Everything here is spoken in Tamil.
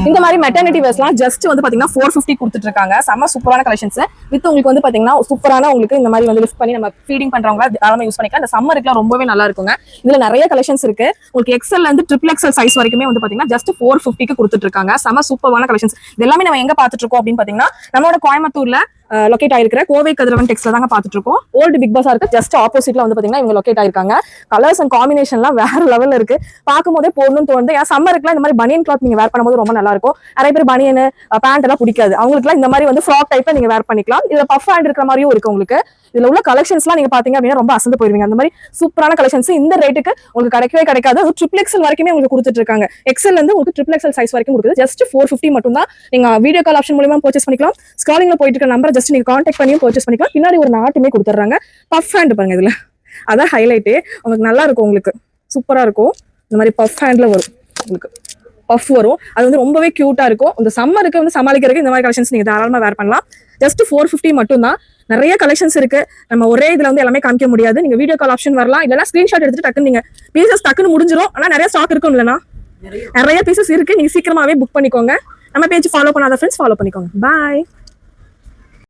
இந்த மாதிரி மெட்டர்னிட்டி வேர்ஸ்லாம் ஜஸ்ட் வந்து பாத்தீங்கன்னா 450 கொடுத்துட்டு இருக்காங்க. செம்ம சூப்பரான கலெக்ஷன்ஸ் வித் உங்களுக்கு வந்து பாத்தீங்கன்னா சூப்பரான உங்களுக்கு இந்த மாதிரி வந்து லிஃப்ட் பண்ணி நம்ம ஃபீடிங் பண்றவங்க தாராளமா யூஸ் பண்ணிக்கலாம். இந்த சம்மருக்குலாம் ரொம்பவே நல்லா இருக்குங்க. இதுல நிறைய கலெக்ஷன்ஸ் இருக்கு. உங்களுக்கு எக்ஸ்எல் இருந்து ட்ரிபிள் எக்ஸ்எல் சைஸ் வரைக்குமே வந்து பாத்தீங்கன்னா ஜஸ்ட் 450க்கு கொடுத்துட்டு இருக்காங்க. செம்ம சூப்பரான கலெக்ஷன்ஸ். இது எல்லாமே நம்ம எங்க பாத்துட்டு இருக்கோம் அப்படின்னு பாத்தீங்கன்னா நம்மளோட கோயம்புத்தூர்ல லொகேட் ஆயிருக்கிற கோவை கதிரவன் டெக்ஸ்ல தாங்க பாத்துட்டு இருக்கோம். ஓல்டு பிக் பஸாருக்கு ஜஸ்ட் ஆப்போசிட்ல வந்து பாத்தீங்கன்னா இவங்க லொகேட் ஆயிருக்காங்க. கலர்ஸ் அண்ட் காம்பினேஷன்லாம் வேற லெவல்ல இருக்கு. பார்க்கும்போதே போடணும்னு தோணுது. ஏன் சம்மருக்குலாம் இந்த மாதிரி பனியன் கிளாத் நீங்க வேர் பண்ணும்போது ரொம்ப நல்லா இருக்கும். நிறைய பேர் பனியன் பேண்ட் எல்லாம் பிடிக்காது. அவங்களுக்குலாம் இந்த மாதிரி வந்து ஃப்ராக் டைப்ல நீங்க வேர் பண்ணிக்கலாம். இதுல பஃப் ஹேண்ட் இருக்கிற மாதிரியும் இருக்கு உங்களுக்கு. இதுல உள்ள கலெக்ஷன்ஸ்லாம் நீங்க பாத்தீங்க அப்படின்னா ரொம்ப அசந்து போயிருவீங்க. அந்த மாதிரி சூப்பரான கலெக்ஷன்ஸ் இந்த ரேட்டுக்கு உங்களுக்கு கிடைக்கவே கிடைக்காது. அது ட்ரிபிள் எக்ஸ்எல் வரைக்குமே உங்களுக்கு கொடுத்துட்டு இருக்காங்க. எக்ஸ்எல் இருந்து உங்களுக்கு ட்ரிபிள் எக்ஸ்எல் சைஸ் வரைக்கும் கொடுக்குது. ஜஸ்ட் 450 மட்டும் தான். நீங்க வீடியோ கால் ஆப்ஷன் மூலமா பர்ச்சேஸ் பண்ணிக்கலாம். ஸ்க்ராலிங்ல போயிட்டு இருக்க நம்பர் ஜஸ்ட் நீங்க கான்டாக்ட் பண்ணி பர்ச்சேஸ் பண்ணிக்கலாம். பின்னாடி ஒரு நாட்டுமே கொடுத்துறாங்க. பஃப் ஹேண்ட் பாருங்க இதுல. அதான் ஹைலைட்டே. உங்களுக்கு நல்லா இருக்கும். உங்களுக்கு சூப்பரா இருக்கும். இந்த மாதிரி பஃப் ஹேண்ட்ல வரும். உங்களுக்கு பஃப் வரும். அது வந்து ரொம்பவே கியூட்டா இருக்கும். இந்த சம்மருக்கு வந்து சமாளிக்கிறதுக்கு இந்த மாதிரி கலெக்ஷன்ஸ் நீங்க தாராளமா வேர் பண்ணலாம். ஜஸ்ட் 450 மட்டும் தான். நிறைய கலெக்ஷன்ஸ் இருக்கு. நம்ம ஒரே இதுல வந்து எல்லாமே காமிக்க முடியாது. நீங்க வீடியோ கால் ஆப்ஷன் வரலாம். இல்லைன்னா ஸ்கிரீன்ஷாட் எடுத்துட்டு டக்குன்னு நீங்க பீசஸ் டக்குன்னு முடிஞ்சிடும். ஆனா நிறைய ஸ்டாக் இருக்கும். இல்லைன்னா நிறைய பீசஸ் இருக்கு. நீங்க சீக்கிரமாவே புக் பண்ணிக்கோங்க. நம்ம பேஜ் ஃபாலோ பண்ணாத ஃப்ரெண்ட்ஸ் ஃபாலோ பண்ணிக்கோங்க. பாய்.